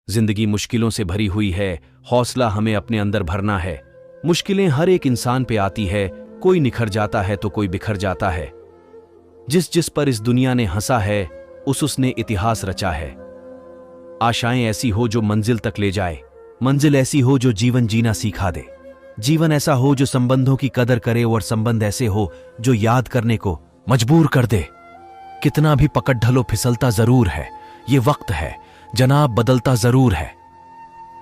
जिंदगी मुश्किलों से भरी हुई है, हौसला हमें अपने अंदर भरना है। मुश्किलें हर एक इंसान पे आती है, कोई निखर जाता है तो कोई बिखर जाता है। जिस जिस पर इस दुनिया ने हंसा है, उसने इतिहास रचा है। आशाएं ऐसी हो जो मंजिल तक ले जाए, मंजिल ऐसी हो जो जीवन जीना सिखा दे। जीवन ऐसा हो जो संबंधों की कदर करे और संबंध ऐसे हो जो याद करने को मजबूर कर दे। कितना भी पकड़ ढलो फिसलता जरूर है, ये वक्त है जनाब बदलता जरूर है।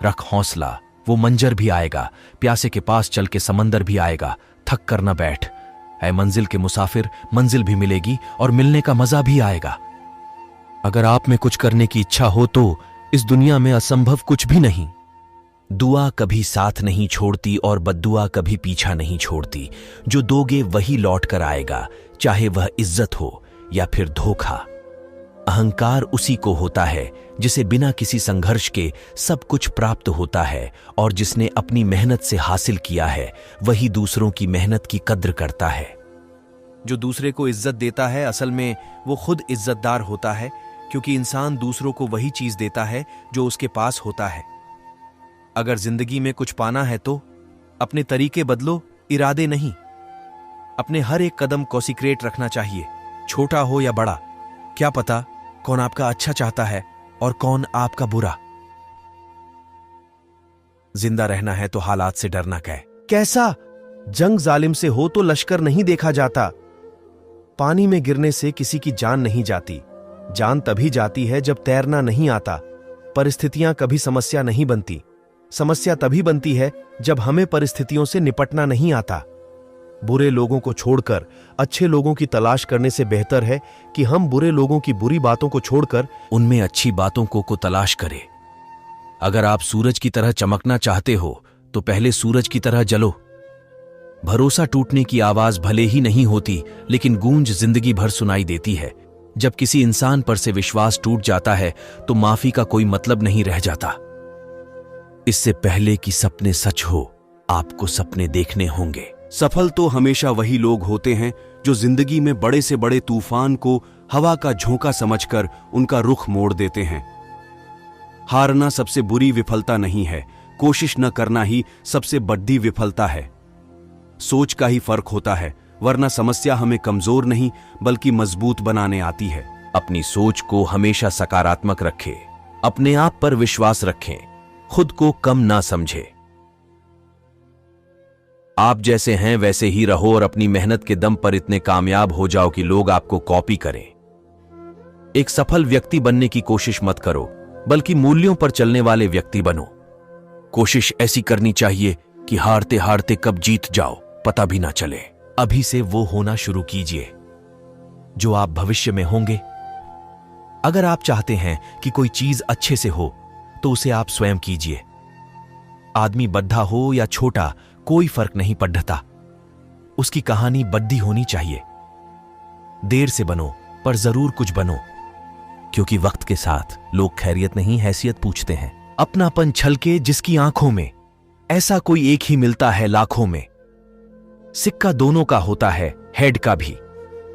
रख हौसला, वो मंजर भी आएगा, प्यासे के पास चल के समंदर भी आएगा। थक कर न बैठ ऐ मंजिल के मुसाफिर, मंजिल भी मिलेगी और मिलने का मजा भी आएगा। अगर आप में कुछ करने की इच्छा हो तो इस दुनिया में असंभव कुछ भी नहीं। दुआ कभी साथ नहीं छोड़ती और बद्दुआ कभी पीछा नहीं छोड़ती। जो दोगे वही लौट कर आएगा, चाहे वह इज्जत हो या फिर धोखा। अहंकार उसी को होता है जिसे बिना किसी संघर्ष के सब कुछ प्राप्त होता है, और जिसने अपनी मेहनत से हासिल किया है वही दूसरों की मेहनत की कद्र करता है। जो दूसरे को इज्जत देता है असल में वो खुद इज्जतदार होता है, क्योंकि इंसान दूसरों को वही चीज देता है जो उसके पास होता है। अगर जिंदगी में कुछ पाना है तो अपने तरीके बदलो, इरादे नहीं। अपने हर एक कदम को सीक्रेट रखना चाहिए, छोटा हो या बड़ा। क्या पता कौन आपका अच्छा चाहता है और कौन आपका बुरा। जिंदा रहना है तो हालात से डरना कैसा? जंग जालिम से हो तो लश्कर नहीं देखा जाता। पानी में गिरने से किसी की जान नहीं जाती। जान तभी जाती है जब तैरना नहीं आता। परिस्थितियां कभी समस्या नहीं बनती। समस्या तभी बनती है जब हमें परिस्थितियों से निपटना नहीं आता। बुरे लोगों को छोड़कर अच्छे लोगों की तलाश करने से बेहतर है कि हम बुरे लोगों की बुरी बातों को छोड़कर उनमें अच्छी बातों को तलाश करें। अगर आप सूरज की तरह चमकना चाहते हो तो पहले सूरज की तरह जलो। भरोसा टूटने की आवाज भले ही नहीं होती, लेकिन गूंज जिंदगी भर सुनाई देती है। जब किसी इंसान पर से विश्वास टूट जाता है तो माफी का कोई मतलब नहीं रह जाता। इससे पहले कि सपने सच हो, आपको सपने देखने होंगे। सफल तो हमेशा वही लोग होते हैं जो जिंदगी में बड़े से बड़े तूफान को हवा का झोंका समझकर उनका रुख मोड़ देते हैं। हारना सबसे बुरी विफलता नहीं है, कोशिश न करना ही सबसे बड़ी विफलता है। सोच का ही फर्क होता है, वरना समस्या हमें कमजोर नहीं बल्कि मजबूत बनाने आती है। अपनी सोच को हमेशा सकारात्मक रखें, अपने आप पर विश्वास रखें, खुद को कम ना समझे। आप जैसे हैं वैसे ही रहो और अपनी मेहनत के दम पर इतने कामयाब हो जाओ कि लोग आपको कॉपी करें। एक सफल व्यक्ति बनने की कोशिश मत करो, बल्कि मूल्यों पर चलने वाले व्यक्ति बनो। कोशिश ऐसी करनी चाहिए कि हारते हारते कब जीत जाओ पता भी ना चले। अभी से वो होना शुरू कीजिए जो आप भविष्य में होंगे। अगर आप चाहते हैं कि कोई चीज अच्छे से हो तो उसे आप स्वयं कीजिए। आदमी बद्धा हो या छोटा, कोई फर्क नहीं पड़ता। उसकी कहानी बद्धी होनी चाहिए। देर से बनो पर जरूर कुछ बनो, क्योंकि वक्त के साथ लोग खैरियत नहीं हैसियत पूछते हैं। अपनापन छलके जिसकी आंखों में, ऐसा कोई एक ही मिलता है लाखों में। सिक्का दोनों का होता है, हेड का भी।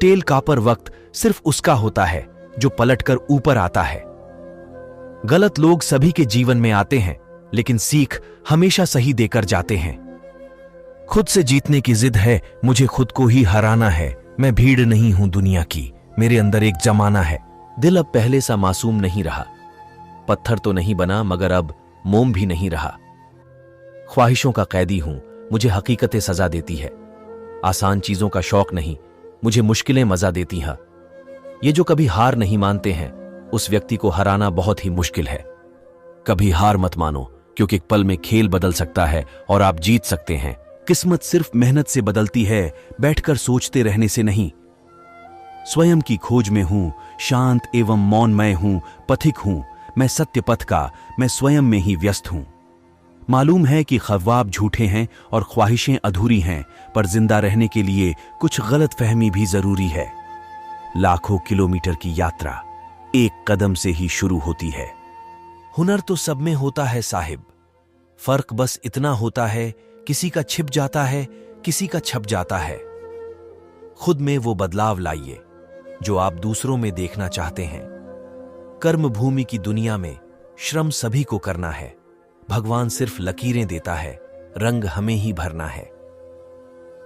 टेल का पर वक्त सिर्फ उसका होता है जो पलटकर ऊपर आता है। गलत लोग सभी के जीवन में आते हैं, लेकिन सीख हमेशा सही देकर जाते हैं। खुद से जीतने की जिद है, मुझे खुद को ही हराना है। मैं भीड़ नहीं हूं दुनिया की, मेरे अंदर एक जमाना है। दिल अब पहले सा मासूम नहीं रहा। पत्थर तो नहीं बना मगर अब मोम भी नहीं रहा। ख्वाहिशों का कैदी हूं, मुझे हकीकतें सजा देती है। आसान चीजों का शौक नहीं, मुझे मुश्किलें मजा देती हैं। ये जो कभी हार नहीं मानते हैं, उस व्यक्ति को हराना बहुत ही मुश्किल है। कभी हार मत मानो, क्योंकि एक पल में खेल बदल सकता है और आप जीत सकते हैं। किस्मत सिर्फ मेहनत से बदलती है, बैठकर सोचते रहने से नहीं। स्वयं की खोज में हूं, शांत एवं मौनमय हूं, पथिक हूं मैं सत्य पथ का, मैं स्वयं में ही व्यस्त हूं। मालूम है कि ख्वाब झूठे हैं और ख्वाहिशें अधूरी हैं, पर जिंदा रहने के लिए कुछ गलत फहमी भी जरूरी है। लाखों किलोमीटर की यात्रा एक कदम से ही शुरू होती है। हुनर तो सब में होता है साहिब, फर्क बस इतना होता है किसी का छिप जाता है, किसी का छप जाता है। खुद में वो बदलाव लाइए जो आप दूसरों में देखना चाहते हैं। कर्म भूमि की दुनिया में श्रम सभी को करना है। भगवान सिर्फ लकीरें देता है, रंग हमें ही भरना है।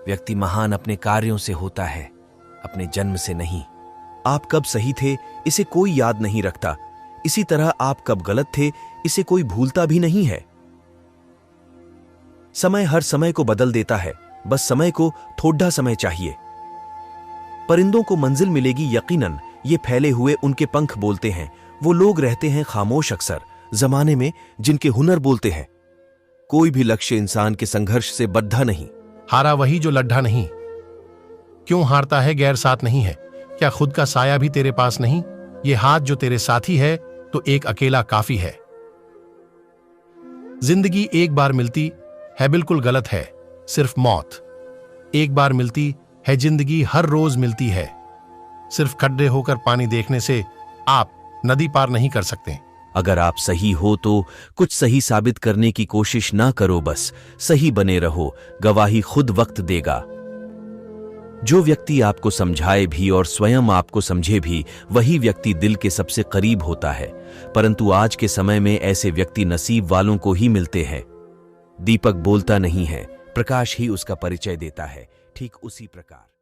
व्यक्ति महान अपने कार्यों से होता है, अपने जन्म से नहीं। आप कब सही थे इसे कोई याद नहीं रखता, इसी तरह आप कब गलत थे इसे कोई भूलता भी नहीं है। समय हर समय को बदल देता है, बस समय को थोड़ा समय चाहिए। परिंदों को मंजिल मिलेगी यकीनन, ये फैले हुए उनके पंख बोलते हैं। वो लोग रहते हैं खामोश अक्सर जमाने में जिनके हुनर बोलते हैं। कोई भी लक्ष्य इंसान के संघर्ष से बद्धा नहीं। हारा वही जो लड्ढा नहीं। क्यों हारता है गैर साथ नहीं है? क्या खुद का साया भी तेरे पास नहीं? ये हाथ जो तेरे साथी है तो एक अकेला काफी है। जिंदगी एक बार मिलती है, बिल्कुल गलत है सिर्फ मौत। एक बार मिलती है जिंदगी, हर रोज मिलती है। सिर्फ खड्डे होकर पानी देखने से आप नदी पार नहीं कर सकते। अगर आप सही हो तो कुछ सही साबित करने की कोशिश ना करो, बस सही बने रहो, गवाही खुद वक्त देगा। जो व्यक्ति आपको समझाए भी और स्वयं आपको समझे भी, वही व्यक्ति दिल के सबसे करीब होता है। परंतु आज के समय में ऐसे व्यक्ति नसीब वालों को ही मिलते हैं। दीपक बोलता नहीं है, प्रकाश ही उसका परिचय देता है। ठीक उसी प्रकार